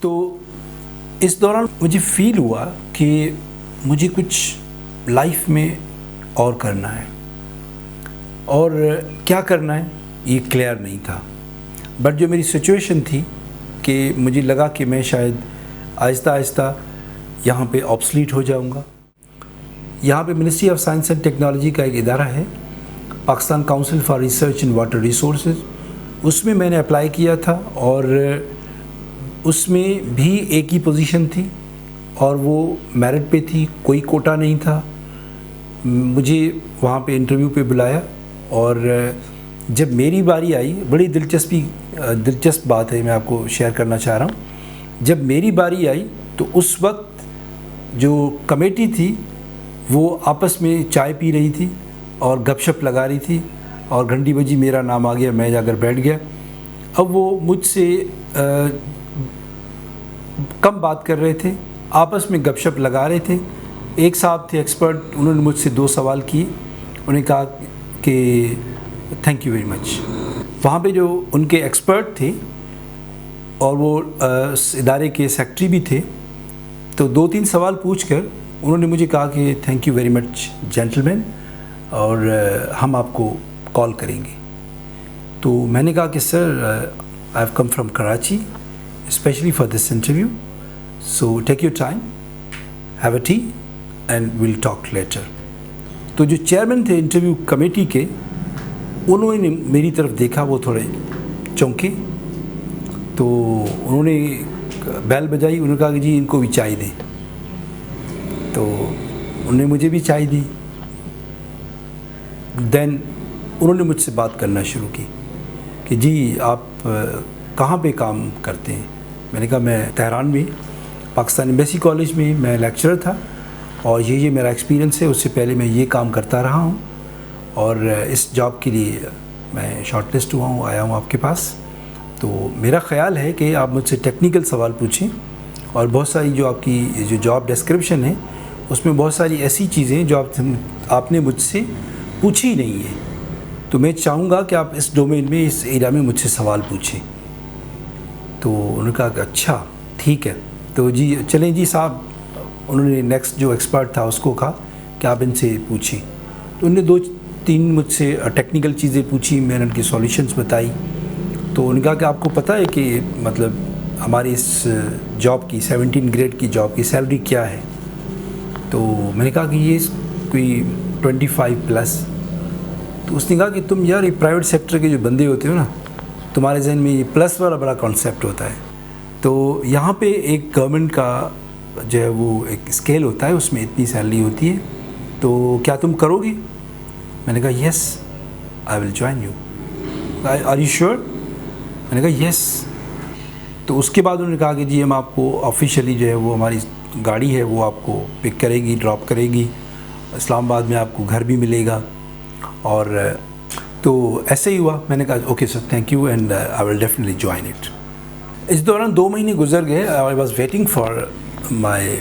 تو اس دوران مجھے فیل ہوا کہ مجھے کچھ لائف میں اور کرنا ہے، اور کیا کرنا ہے یہ کلیئر نہیں تھا. بٹ جو میری سچویشن تھی کہ مجھے لگا کہ میں شاید آہستہ آہستہ یہاں پہ آبسلیٹ ہو جاؤں گا. یہاں پہ ministry of science and technology کا ایک ادارہ ہے، Pakistan council for research in water resources. اس میں میں نے اپلائی کیا تھا، اور اس میں بھی ایک ہی پوزیشن تھی، اور وہ میرٹ پہ تھی، کوئی کوٹا نہیں تھا. مجھے وہاں پہ انٹرویو پہ بلایا، اور جب میری باری آئی، بڑی دلچسپ بات ہے، میں آپ کو شیئر کرنا چاہ رہا ہوں. جب میری باری آئی تو اس وقت جو کمیٹی تھی وہ آپس میں چائے پی رہی تھی اور گپ شپ لگا رہی تھی، اور گھنٹی بجی میرا نام آ گیا، میں جا کر بیٹھ گیا. اب وہ مجھ سے کم بات کر رہے تھے، آپس میں گپ شپ لگا رہے تھے. ایک صاحب تھے ایکسپرٹ، انہوں نے مجھ سے 2 سوال کیے. انہوں نے کہا کہ تھینک یو ویری مچ. وہاں پہ جو ان کے ایکسپرٹ تھے اور وہ اس ادارے کے سیکرٹری بھی تھے، تو 2-3 سوال پوچھ کر انہوں نے مجھے کہا کہ thank you very much gentleman, اور ہم آپ کو کال کریں گے. تو میں نے کہا کہ sir I have come from Karachi specially for this interview, so take your time, have a tea and we'll talk later. تو جو چیئرمین تھے انٹرویو کمیٹی کے، انہوں نے میری طرف دیکھا، وہ تھوڑے چونکے. تو انہوں نے بیل بجائی، انہوں نے کہا کہ جی ان کو بھی چائے دیں. تو انہوں نے مجھے بھی چائے دی. دین انہوں نے مجھ سے بات کرنا شروع کی کہ جی آپ کہاں پہ کام کرتے ہیں. میں نے کہا میں تہران میں پاکستان ایمبیسی کالج میں میں لیکچرر تھا، اور یہ میرا ایکسپیرینس ہے. اس سے پہلے میں یہ کام کرتا رہا ہوں، اور اس جاب کے لیے میں شارٹ لسٹ ہوا ہوں، آیا ہوں آپ کے پاس. تو میرا خیال ہے کہ آپ مجھ سے ٹیکنیکل سوال پوچھیں، اور بہت ساری جو آپ کی جو جاب ڈسکرپشن ہے اس میں بہت ساری ایسی چیزیں جو آپ نے مجھ سے پوچھی نہیں ہے. تو میں چاہوں گا کہ آپ اس ڈومین میں، اس ایریا میں مجھ سے سوال پوچھیں. تو انہوں نے کہا کہ اچھا ٹھیک ہے. تو جی چلیں جی صاحب، انہوں نے نیکسٹ جو ایکسپرٹ تھا اس کو کہا کہ آپ ان سے پوچھیں. تو انہوں نے 2-3 مجھ سے ٹیکنیکل چیزیں پوچھی، میں نے ان کی سولیوشنز بتائی. تو انہوں نے کہا کہ آپ کو پتہ ہے کہ مطلب ہماری اس جاب کی 17 گریڈ کی جاب کی سیلری کیا ہے. تو میں نے کہا کہ یہ کوئی 25+. تو اس نے کہا کہ تم یار یہ پرائیویٹ سیکٹر کے جو بندے ہوتے ہو نا، تمہارے ذہن میں یہ پلس والا بڑا کانسیپٹ ہوتا ہے. تو یہاں پہ ایک گورنمنٹ کا جو ہے وہ ایک اسکیل ہوتا ہے، اس میں اتنی سیلری ہوتی ہے، تو کیا تم کرو گی؟ میں نے کہا yes I will join you. Are you sure? میں نے کہا یس. تو اس کے بعد انہوں نے کہا کہ جی ہم آپ کو آفیشیلی جو ہے وہ ہماری گاڑی ہے وہ آپ کو پک کرے گی، ڈراپ کرے گی، اسلام آباد میں آپ کو گھر بھی ملے گا. اور تو ایسے ہی ہوا. میں نے کہا okay sir thank you and I will definitely join it. اس دوران 2 مہینے گزر گئے. I was waiting for my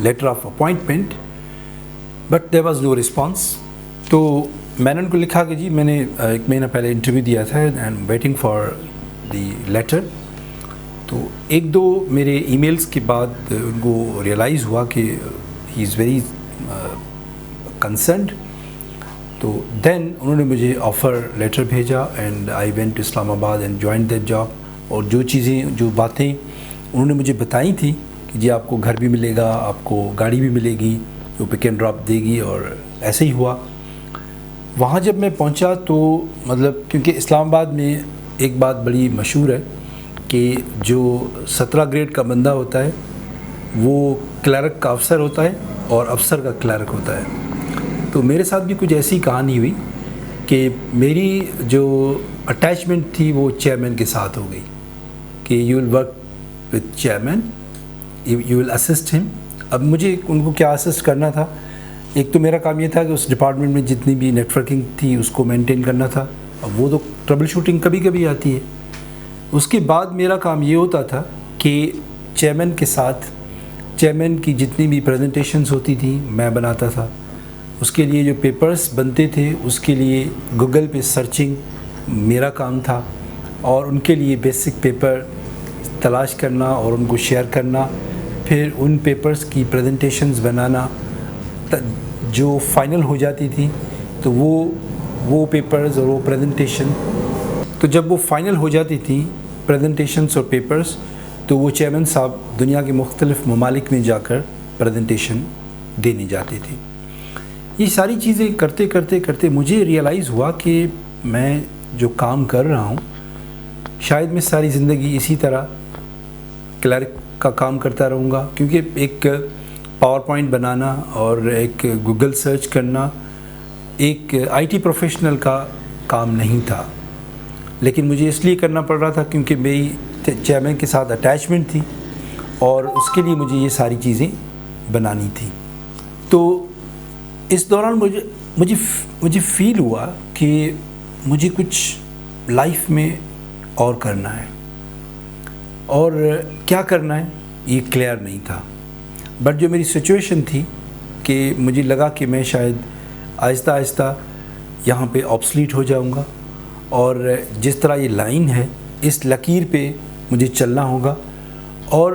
letter of appointment, but there was no response. تو میں نے ان کو لکھا کہ جی میں نے 1 مہینہ پہلے انٹرویو دیا تھا and waiting for the letter. تو 1-2 میرے ای میلز کے بعد ان کو ریئلائز ہوا کہ ہی از ویری کنسرنڈ. تو دین انہوں نے مجھے آفر لیٹر بھیجا اینڈ آئی وینٹ ٹو اسلام آباد اینڈ جوائن دیٹ جاب. اور جو چیزیں، جو باتیں انہوں نے مجھے بتائی تھیں کہ جی آپ کو گھر بھی ملے گا، آپ کو گاڑی بھی ملے گی، جو پک اینڈ ڈراپ دے گی، اور ایسے ہی ہوا. وہاں جب میں پہنچا تو مطلب کیونکہ اسلام آباد میں ایک بات بڑی مشہور ہے کہ جو 17 گریڈ کا بندہ ہوتا ہے وہ کلرک کا افسر ہوتا ہے اور افسر کا کلرک ہوتا ہے. تو میرے ساتھ بھی کچھ ایسی کہانی ہوئی کہ میری جو اٹیچمنٹ تھی وہ چیئرمین کے ساتھ ہو گئی کہ you will work with chairman, you will assist ہم. اب مجھے ان کو کیا اسسٹ کرنا تھا؟ ایک تو میرا کام یہ تھا کہ اس ڈپارٹمنٹ میں جتنی بھی نیٹ ورکنگ تھی اس کو مینٹین کرنا تھا. اب وہ تو ٹربل شوٹنگ کبھی کبھی آتی ہے. اس کے بعد میرا کام یہ ہوتا تھا کہ چیئرمین کے ساتھ، چیئرمین کی جتنی بھی پریزنٹیشنز ہوتی تھیں میں بناتا تھا. اس کے لیے جو پیپرز بنتے تھے اس کے لیے گوگل پہ سرچنگ میرا کام تھا، اور ان کے لیے بیسک پیپر تلاش کرنا اور ان کو شیئر کرنا، پھر ان پیپرز کی پریزنٹیشنز بنانا جو فائنل ہو جاتی تھی، تو وہ پیپرز اور وہ پریزنٹیشن، تو جب وہ فائنل ہو جاتی تھی پریزنٹیشنز اور پیپرز، تو وہ چیئرمین صاحب دنیا کے مختلف ممالک میں جا کر پریزنٹیشن دینے جاتے تھے۔ یہ ساری چیزیں کرتے کرتے کرتے مجھے ریئلائز ہوا کہ میں جو کام کر رہا ہوں شاید میں ساری زندگی اسی طرح کلرک کا کام کرتا رہوں گا، کیونکہ ایک پاور پوائنٹ بنانا اور ایک گوگل سرچ کرنا ایک آئی ٹی پروفیشنل کا کام نہیں تھا، لیکن مجھے اس لیے کرنا پڑ رہا تھا کیونکہ میری چیئرمین کے ساتھ اٹیچمنٹ تھی اور اس کے لیے مجھے یہ ساری چیزیں بنانی تھی۔ تو اس دوران مجھے فیل ہوا کہ مجھے کچھ لائف میں اور کرنا ہے، اور کیا کرنا ہے یہ کلیئر نہیں تھا۔ بٹ جو میری سچویشن تھی کہ مجھے لگا کہ میں شاید آہستہ آہستہ یہاں پہ آبسلیٹ ہو جاؤں گا، اور جس طرح یہ لائن ہے اس لکیر پہ مجھے چلنا ہوگا، اور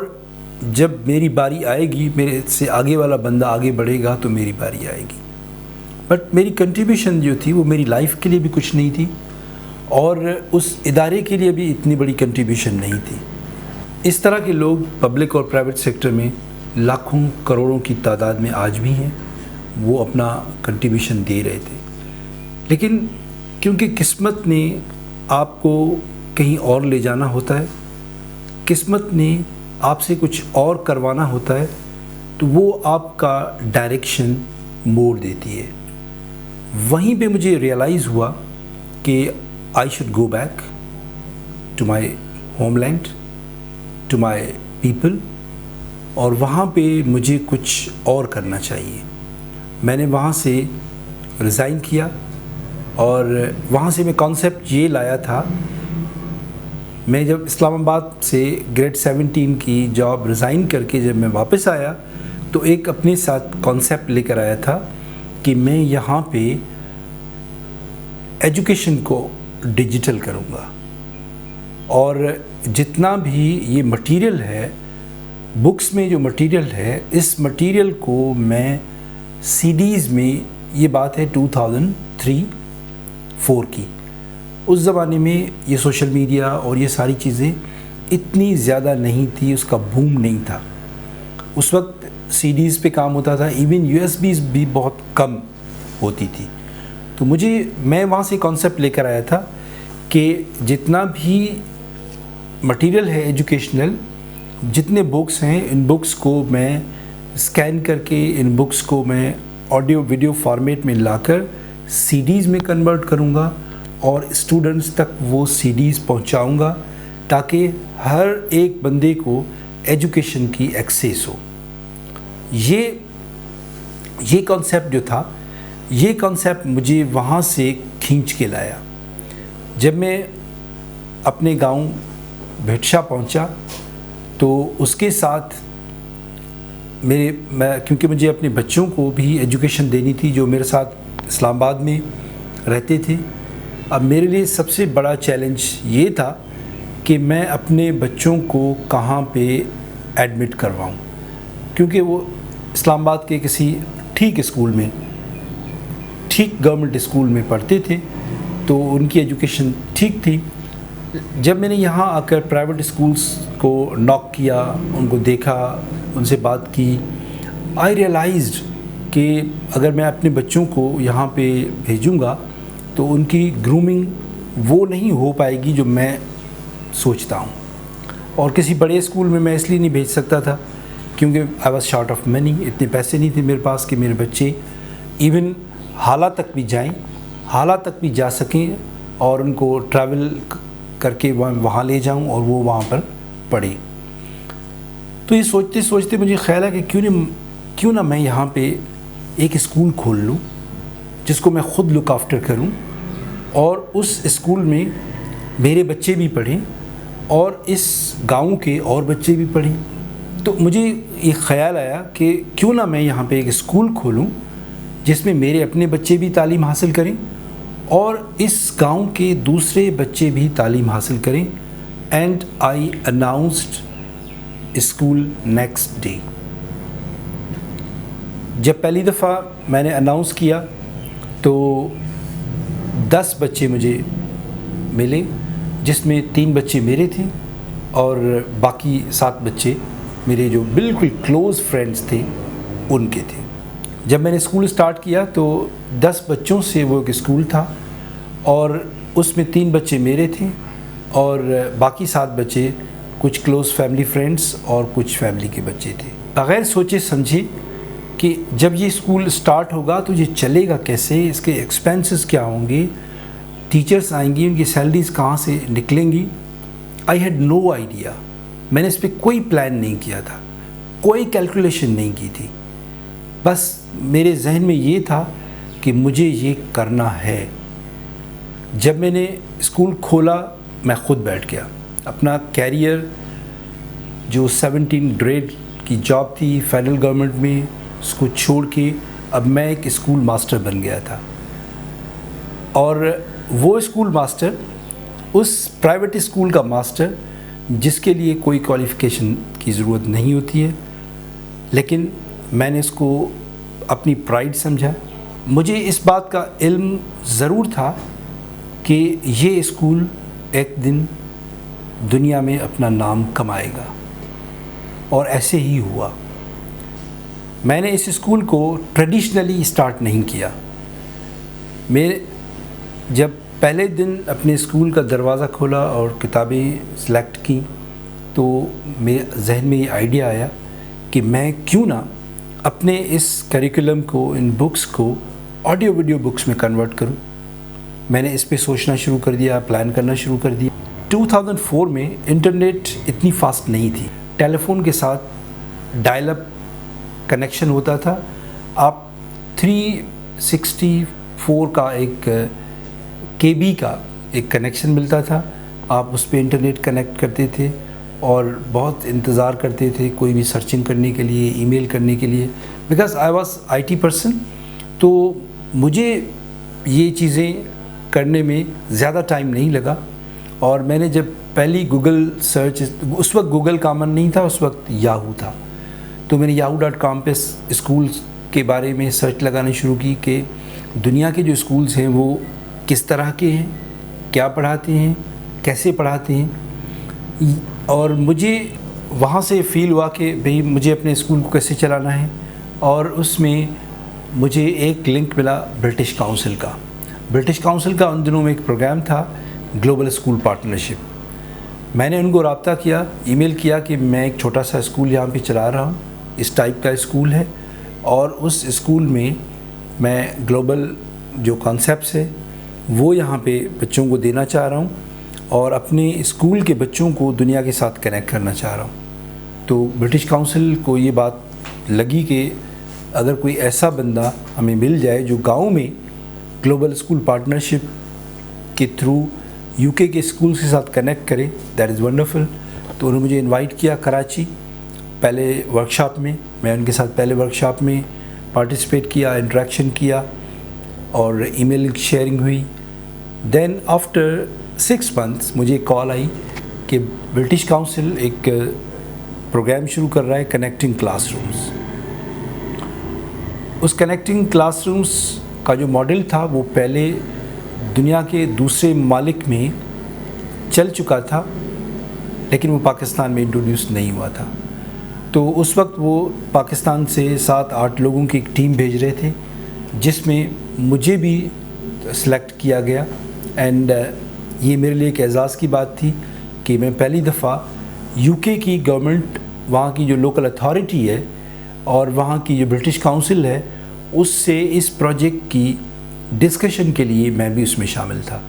جب میری باری آئے گی، میرے سے آگے والا بندہ آگے بڑھے گا تو میری باری آئے گی۔ بٹ میری کنٹریبیوشن جو تھی وہ میری لائف کے لیے بھی کچھ نہیں تھی، اور اس ادارے کے لیے بھی اتنی بڑی کنٹریبیوشن نہیں تھی۔ اس طرح کے لوگ پبلک اور پرائیویٹ سیکٹر میں لاکھوں کروڑوں کی تعداد میں آج بھی ہیں، وہ اپنا کنٹریبیوشن دے رہے تھے، لیکن کیونکہ قسمت نے آپ کو کہیں اور لے جانا ہوتا ہے، قسمت نے آپ سے کچھ اور کروانا ہوتا ہے، تو وہ آپ کا ڈائریکشن موڑ دیتی ہے۔ وہیں پہ مجھے ریئلائز ہوا کہ I should go back to my homeland, to my people, اور وہاں پہ مجھے کچھ اور کرنا چاہیے۔ میں نے وہاں سے ریزائن کیا، اور وہاں سے میں کانسیپٹ یہ لایا تھا، میں جب اسلام آباد سے گریڈ 17 کی جاب ریزائن کر کے جب میں واپس آیا تو ایک اپنے ساتھ کانسیپٹ لے کر آیا تھا کہ میں یہاں پہ ایجوکیشن کو ڈیجیٹل کروں گا، اور جتنا بھی یہ مٹیریل ہے بکس میں، جو مٹیریل ہے اس مٹیریل کو میں سی ڈیز میں، یہ بات ہے 2003-4 کی، اس زمانے میں یہ سوشل میڈیا اور یہ ساری چیزیں اتنی زیادہ نہیں تھی، اس کا بوم نہیں تھا۔ اس وقت سی ڈیز پہ کام ہوتا تھا، ایون یو ایس بیز بھی بہت کم ہوتی تھی۔ تو میں وہاں سے کانسیپٹ لے کر آیا تھا کہ جتنا بھی مٹیریل ہے ایجوکیشنل، جتنے بکس ہیں، ان بکس کو میں اسکین کر کے، ان بکس کو میں آڈیو ویڈیو فارمیٹ میں لا کر سی ڈیز میں کنورٹ کروں گا، اور اسٹوڈنٹس تک وہ سی ڈیز پہنچاؤں گا تاکہ ہر ایک بندے کو ایجوکیشن کی ایکسیس ہو۔ یہ کانسیپٹ جو تھا، یہ کانسیپٹ مجھے وہاں سے کھینچ کے لایا۔ جب میں اپنے گاؤں بھٹشا پہنچا تو اس کے ساتھ کیونکہ مجھے اپنے بچوں کو بھی ایجوکیشن دینی تھی جو میرے ساتھ اسلام آباد میں رہتے تھے۔ اب میرے لیے سب سے بڑا چیلنج یہ تھا کہ میں اپنے بچوں کو کہاں پہ ایڈمٹ کرواؤں، کیونکہ وہ اسلام آباد کے کسی ٹھیک اسکول میں، ٹھیک گورنمنٹ اسکول میں پڑھتے تھے، تو ان کی ایجوکیشن ٹھیک تھی۔ جب میں نے یہاں آ کر پرائیویٹ اسکولس کو ناک کیا، ان کو دیکھا، ان سے بات کی، آئی ریئلائزڈ کہ اگر میں اپنے بچوں کو یہاں پہ بھیجوں گا تو ان کی گرومنگ وہ نہیں ہو پائے گی جو میں سوچتا ہوں۔ اور کسی بڑے اسکول میں اس لیے نہیں بھیج سکتا تھا کیونکہ I was short of money, اتنے پیسے نہیں تھے میرے پاس کہ میرے بچے ایون حالہ تک بھی جائیں، حالہ تک بھی جا سکیں اور ان کو ٹریول کر کے وہاں لے جاؤں اور وہ وہاں پر پڑھیں۔ تو یہ سوچتے سوچتے مجھے خیال ہے کہ کیوں نہ میں یہاں پہ ایک اسکول کھول لوں جس کو میں خود لک آفٹر کروں، اور اس اسکول میں میرے بچے بھی پڑھیں اور اس گاؤں کے اور بچے بھی پڑھیں۔ تو مجھے یہ خیال آیا کہ کیوں نہ میں یہاں پہ ایک اسکول کھولوں جس میں میرے اپنے بچے بھی تعلیم حاصل کریں اور اس گاؤں کے دوسرے بچے بھی تعلیم حاصل کریں، and I announced school next day. جب پہلی دفعہ میں نے اناؤنس کیا تو 10 بچے مجھے ملے، جس میں 3 بچے میرے تھے اور باقی 7 بچے میرے جو بالکل کلوز فرینڈز تھے ان کے تھے. جب میں نے اسکول اسٹارٹ کیا تو 10 بچوں سے وہ ایک اسکول تھا اور اس میں 3 بچے میرے تھے اور باقی 7 بچے کچھ کلوز فیملی فرینڈز اور کچھ فیملی کے بچے تھے. بغیر سوچے سمجھے کہ جب یہ اسکول اسٹارٹ ہوگا تو یہ چلے گا کیسے، اس کے ایکسپینسز کیا ہوں گے، ٹیچرز آئیں گی، ان کی سیلریز کہاں سے نکلیں گی. I had no idea. میں نے اس پہ کوئی پلان نہیں کیا تھا، کوئی کیلکولیشن نہیں کی تھی. بس میرے ذہن میں یہ تھا کہ مجھے یہ کرنا ہے. جب میں نے اسکول کھولا میں خود بیٹھ گیا. اپنا کیریئر جو 17 گریڈ کی جاب تھی فیڈرل گورنمنٹ میں، اس کو چھوڑ کے اب میں ایک اسکول ماسٹر بن گیا تھا. اور وہ اسکول ماسٹر اس پرائیویٹ اسکول کا ماسٹر جس کے لیے کوئی کوالیفیکیشن کی ضرورت نہیں ہوتی ہے، لیکن میں نے اس کو اپنی پرائیڈ سمجھا. مجھے اس بات کا علم ضرور تھا کہ یہ اسکول ایک دن دنیا میں اپنا نام کمائے گا، اور ایسے ہی ہوا. میں نے اس اسکول کو ٹریڈیشنلی اسٹارٹ نہیں کیا. میں جب پہلے دن اپنے اسکول کا دروازہ کھولا اور کتابیں سلیکٹ کیں تو میرے ذہن میں یہ آئیڈیا آیا کہ میں کیوں نہ اپنے اس کریکولم کو، ان بکس کو آڈیو ویڈیو بکس میں کنورٹ کروں. میں نے اس پہ سوچنا شروع کر دیا، پلان کرنا شروع کر دیا. 2004 میں انٹرنیٹ اتنی فاسٹ نہیں تھی. ٹیلی فون کے ساتھ ڈائل اپ کنیکشن ہوتا تھا. آپ 364 کا ایک KB کا ایک کنیکشن ملتا تھا. آپ اس پہ انٹرنیٹ کنیکٹ کرتے تھے اور بہت انتظار کرتے تھے کوئی بھی سرچنگ کرنے کے لیے، ای میل کرنے کے لیے. Because I was IT person, تو مجھے یہ چیزیں کرنے میں زیادہ ٹائم نہیں لگا. اور میں نے جب پہلی گوگل سرچ، اس وقت گوگل کامن نہیں تھا، اس وقت یاہو تھا، تو میں نے yahoo.com پہ اسکولس کے بارے میں سرچ لگانا شروع کی کہ دنیا کے جو اسکولس ہیں وہ کس طرح کے ہیں، کیا پڑھاتے ہیں، کیسے پڑھاتے ہیں. اور مجھے وہاں سے فیل ہوا کہ بھئی مجھے اپنے اسکول کو کیسے چلانا ہے. اور اس میں مجھے ایک لنک ملا برٹش کاؤنسل کا. برٹش کاؤنسل کا ان دنوں میں ایک پروگرام تھا گلوبل اسکول پارٹنرشپ. میں نے ان کو رابطہ کیا، ای میل کیا کہ میں ایک چھوٹا سا اسکول یہاں پہ چلا رہا ہوں، اس ٹائپ کا اسکول ہے، اور اس اسکول میں میں گلوبل جو کانسیپٹس ہے وہ یہاں پہ بچوں کو دینا چاہ رہا ہوں اور اپنے اسکول کے بچوں کو دنیا کے ساتھ کنیکٹ کرنا چاہ رہا ہوں. تو برٹش کاؤنسل کو یہ بات لگی کہ اگر کوئی ایسا بندہ ہمیں مل جائے جو گاؤں میں گلوبل اسکول پارٹنرشپ کے تھرو UK کے اسکول کے ساتھ کنیکٹ کرے، دیٹ از ونڈرفل. تو انہوں نے مجھے انوائٹ کیا کراچی پہلے ورکشاپ میں. میں ان کے ساتھ پہلے ورکشاپ میں پارٹیسپیٹ کیا، انٹریکشن کیا اور ای میل شیئرنگ ہوئی. دین آفٹر 6 months مجھے ایک کال آئی کہ برٹش کاؤنسل ایک پروگرام شروع کر رہا ہے، کنیکٹنگ کلاس رومز. اس کنیکٹنگ کلاس رومز کا جو ماڈل تھا وہ پہلے دنیا کے دوسرے ممالک میں چل چکا تھا، لیکن وہ پاکستان میں انٹروڈیوس نہیں ہوا تھا. تو اس وقت وہ پاکستان سے 7-8 لوگوں کی ایک ٹیم بھیج رہے تھے، جس میں مجھے بھی سلیکٹ کیا گیا. اینڈ یہ میرے لیے ایک اعزاز کی بات تھی کہ میں پہلی دفعہ UK کی گورنمنٹ، وہاں کی جو لوکل اتھارٹی ہے اور وہاں کی جو برٹش کاؤنسل ہے، اس سے اس پروجیکٹ کی ڈسکشن کے لیے میں بھی اس میں شامل تھا.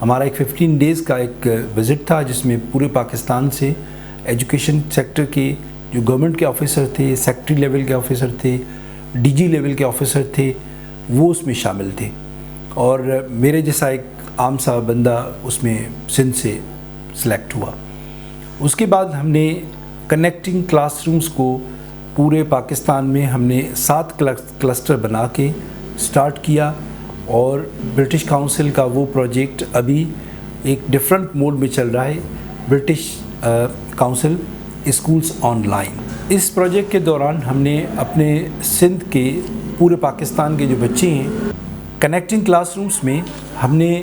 ہمارا ایک 15 days کا ایک وزٹ تھا جس میں پورے پاکستان سے ایجوکیشن سیکٹر کے جو گورنمنٹ کے آفیسر تھے، سیکٹری لیول کے آفیسر تھے، DG لیول کے آفیسر تھے، وہ اس میں شامل تھے. اور میرے جیسا ایک عام سا بندہ اس میں سندھ سے سلیکٹ ہوا. اس کے بعد ہم نے کنیکٹنگ کلاس رومز کو پورے پاکستان میں ہم نے 7 کلسٹر بنا کے سٹارٹ کیا. اور برٹش کاؤنسل کا وہ پروجیکٹ ابھی ایک ڈیفرنٹ موڈ میں چل رہا ہے. British Council schools online. اس پروجیکٹ کے دوران ہم نے اپنے سندھ کے پورے پاکستان کے جو بچے ہیں کنیکٹنگ کلاس رومز میں ہم نے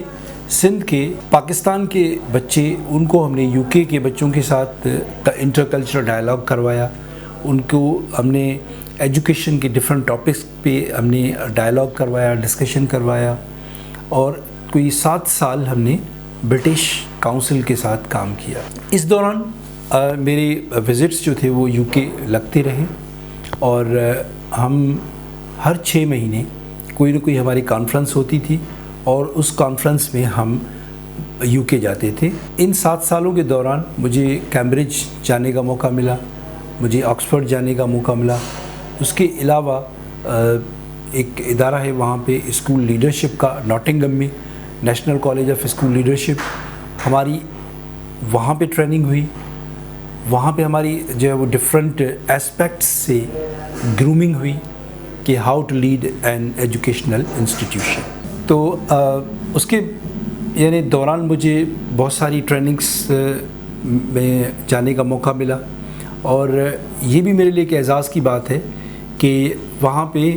سندھ کے پاکستان کے بچے ان کو ہم نے یو کے کے بچوں کے ساتھ انٹر کلچرل ڈائلاگ کروایا. ان کو ہم نے ایجوکیشن کے ڈفرینٹ ٹاپکس پہ ہم نے ڈائلاگ کروایا, ڈسکشن کروایا. اور کوئی 7 سال ہم نے برٹش کاؤنسل کے ساتھ کام کیا. اس دوران میرے وزٹس جو تھے وہ یو کے لگتے رہے اور ہم ہر 6 مہینے کوئی نہ کوئی ہماری کانفرنس ہوتی تھی اور اس کانفرنس میں ہم یو کے جاتے تھے. ان 7 سالوں کے دوران مجھے کیمبرج جانے کا موقع ملا, مجھے آکسفورڈ جانے کا موقع ملا. اس کے علاوہ ایک ادارہ ہے وہاں پہ اسکول لیڈرشپ کا ناٹنگم میں, national college of school leadership, ہماری وہاں پہ ٹریننگ ہوئی. وہاں پہ ہماری جو ہے وہ ڈفرینٹ اسپیکٹس سے گرومنگ ہوئی کہ how to lead an educational institution. تو اس کے یعنی دوران مجھے بہت ساری ٹریننگس میں جانے کا موقع ملا. اور یہ بھی میرے لیے ایک اعزاز کی بات ہے کہ وہاں پہ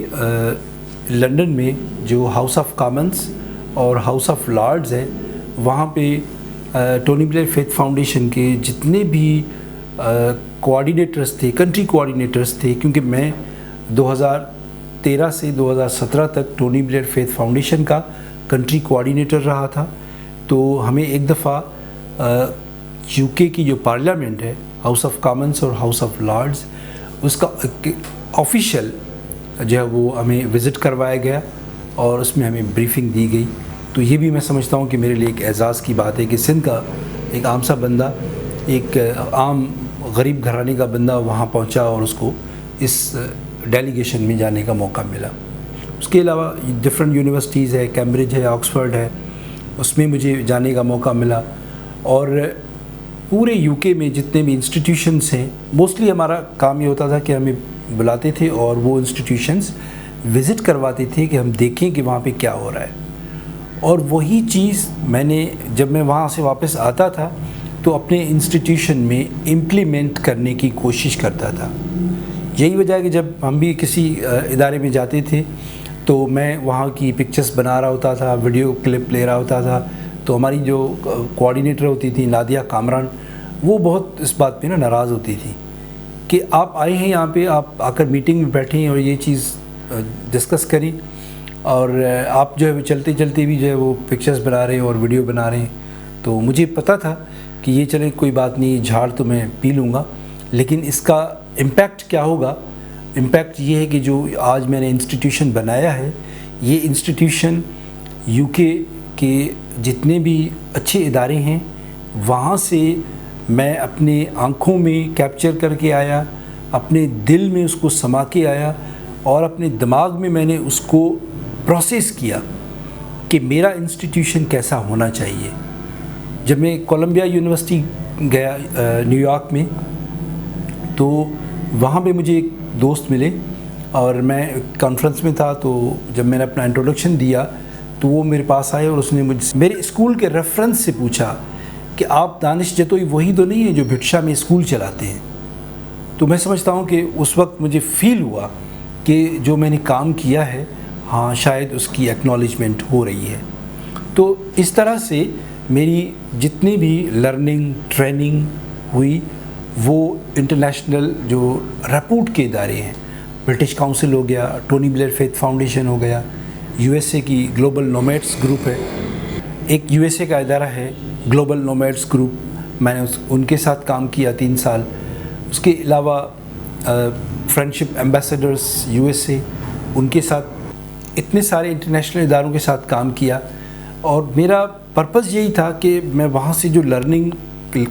لنڈن میں جو ہاؤس آف کامنس اور ہاؤس آف لارڈز ہے وہاں پہ ٹونی بلیر فیتھ فاؤنڈیشن کے جتنے بھی کوآرڈینیٹرز تھے, کنٹری کوآرڈینیٹرز تھے, کیونکہ میں 2013 سے 2017 تک ٹونی بلیر فیتھ فاؤنڈیشن کا کنٹری کوآرڈینیٹر رہا تھا. تو ہمیں ایک دفعہ یو کے کی جو پارلیمنٹ ہے, ہاؤس آف کامنس اور ہاؤس آف لارڈز, اس کا آفیشیل جو ہے وہ ہمیں وزٹ کروایا گیا اور اس میں ہمیں بریفنگ دی گئی. تو یہ بھی میں سمجھتا ہوں کہ میرے لیے ایک اعزاز کی بات ہے کہ سندھ کا ایک عام سا بندہ, ایک عام غریب گھرانے کا بندہ وہاں پہنچا اور اس کو اس ڈیلیگیشن میں جانے کا موقع ملا. اس کے علاوہ ڈفرینٹ یونیورسٹیز ہے, کیمبرج ہے, آکسفورڈ ہے, اس میں مجھے جانے کا موقع ملا. اور پورے یو کے میں جتنے بھی انسٹیٹیوشنس ہیں, موسٹلی ہمارا کام یہ ہوتا تھا کہ ہمیں بلاتے تھے اور وہ انسٹیٹیوشنس وزٹ کرواتے تھے کہ ہم دیکھیں کہ وہاں پہ کیا ہو رہا ہے. اور وہی چیز میں نے جب میں وہاں سے واپس آتا تھا تو اپنے انسٹیٹیوشن میں امپلیمنٹ کرنے کی کوشش کرتا تھا. یہی وجہ ہے کہ جب ہم بھی کسی ادارے میں جاتے تھے تو میں وہاں کی پکچرز بنا رہا ہوتا تھا, ویڈیو کلپ لے رہا ہوتا تھا. تو ہماری جو کوآرڈینیٹر ہوتی تھی نادیہ کامران, وہ بہت اس بات پہ ناراض ہوتی تھی کہ آپ آئے ہیں یہاں پہ, آپ آ کر میٹنگ میں بیٹھیں اور یہ چیز ڈسکس کریں اور آپ جو ہے چلتے چلتے بھی جو ہے وہ پکچرز بنا رہے ہیں اور ویڈیو بنا رہے ہیں. تو مجھے پتہ تھا کہ یہ چلیں کوئی بات نہیں, جھاڑ تو میں پی لوں گا, لیکن اس کا امپیکٹ کیا ہوگا. امپیکٹ یہ ہے کہ جو آج میں نے انسٹیٹیوشن بنایا ہے, یہ انسٹیٹیوشن یو کے جتنے بھی اچھے ادارے ہیں وہاں سے میں اپنے آنکھوں میں کیپچر کر کے آیا, اپنے دل میں اس کو سما کے آیا اور اپنے دماغ میں نے اس کو پروسیس کیا کہ میرا انسٹیٹیوشن کیسا ہونا چاہیے. جب میں کولمبیا یونیورسٹی گیا نیو یارک میں تو وہاں پہ مجھے ایک دوست ملے اور میں کانفرنس میں تھا. تو جب میں نے اپنا انٹروڈکشن دیا تو وہ میرے پاس آئے اور اس نے مجھ سے میرے اسکول کے ریفرنس سے پوچھا کہ آپ دانش جتوئی وہی تو نہیں ہیں جو بھٹشا میں اسکول چلاتے ہیں. تو میں سمجھتا ہوں کہ اس وقت مجھے فیل ہوا کہ جو میں نے کام کیا ہے ہاں شاید اس کی ایکنالجمنٹ ہو رہی ہے. تو اس طرح سے میری جتنی بھی لرننگ ٹریننگ ہوئی وہ انٹرنیشنل جو رپورٹ کے ادارے ہیں, برٹش کاؤنسل ہو گیا, ٹونی بلیر فیتھ فاؤنڈیشن ہو گیا, یو ایس اے کی گلوبل نومیڈس گروپ ہے, ایک یو ایس اے کا ادارہ ہے گلوبل نومیڈس گروپ, میں نے ان کے ساتھ کام کیا 3 سال. اس کے علاوہ فرینڈشپ ایمبیسڈرس یو ایس اے, ان کے ساتھ اتنے سارے انٹرنیشنل اداروں کے ساتھ کام کیا. اور میرا پرپس یہی تھا کہ میں وہاں سے جو لرننگ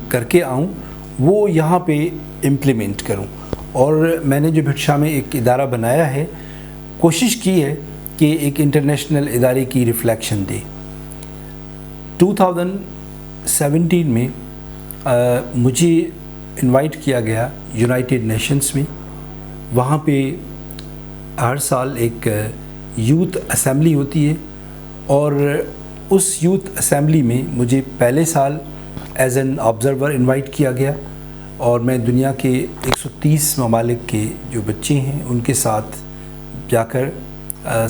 کر کے آؤں وہ یہاں پہ امپلیمنٹ کروں. اور میں نے جو بھٹشا میں ایک ادارہ بنایا ہے, کوشش کی ہے کہ ایک انٹرنیشنل ادارے کی ریفلیکشن دے. 2017 میں مجھے انوائٹ کیا گیا یونائٹڈ نیشنز میں. وہاں پہ ہر سال ایک یوتھ اسمبلی ہوتی ہے اور اس یوتھ اسمبلی میں مجھے پہلے سال ایز این آبزرور انوائٹ کیا گیا اور میں دنیا کے 130 ممالک کے جو بچے ہیں ان کے ساتھ جا کر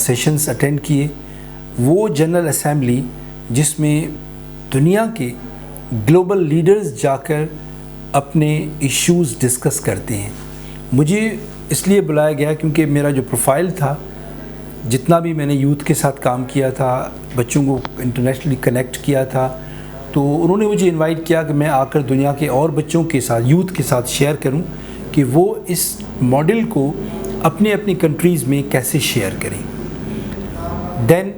سیشنز اٹینڈ کیے. وہ جنرل اسمبلی جس میں دنیا کے گلوبل لیڈرز جا کر اپنے ایشوز ڈسکس کرتے ہیں. مجھے اس لیے بلایا گیا کیونکہ میرا جو پروفائل تھا، جتنا بھی میں نے یوتھ کے ساتھ کام کیا تھا، بچوں کو انٹرنیشنلی کنیکٹ کیا تھا، تو انہوں نے مجھے انوائٹ کیا کہ میں آ کر دنیا کے اور بچوں کے ساتھ، یوتھ کے ساتھ شیئر کروں کہ وہ اس ماڈل کو اپنی کنٹریز میں کیسے شیئر کریں. دین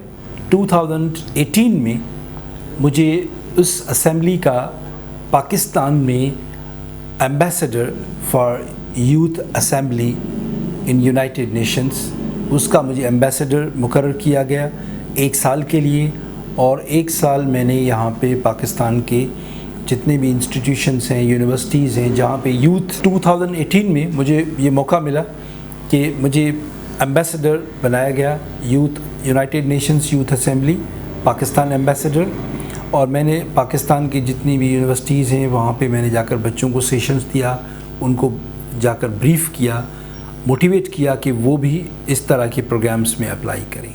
2018 میں مجھے اس اسمبلی کا پاکستان میں ambassador for youth assembly in United Nations, اس کا مجھے ایمبیسڈر مقرر کیا گیا 1 سال کے لیے. اور 1 سال میں نے یہاں پہ پاکستان کے جتنے بھی انسٹیٹیوشنز ہیں، یونیورسٹیز ہیں جہاں پہ یوتھ، 2018 میں مجھے یہ موقع ملا کہ مجھے ایمبیسڈر بنایا گیا United nations youth assembly Pakistan ambassador. اور میں نے پاکستان کی جتنی بھی یونیورسٹیز ہیں وہاں پہ میں نے جا کر بچوں کو سیشنز دیا، ان کو جا کر بریف کیا، موٹیویٹ کیا کہ وہ بھی اس طرح کے پروگرامز میں اپلائی کریں.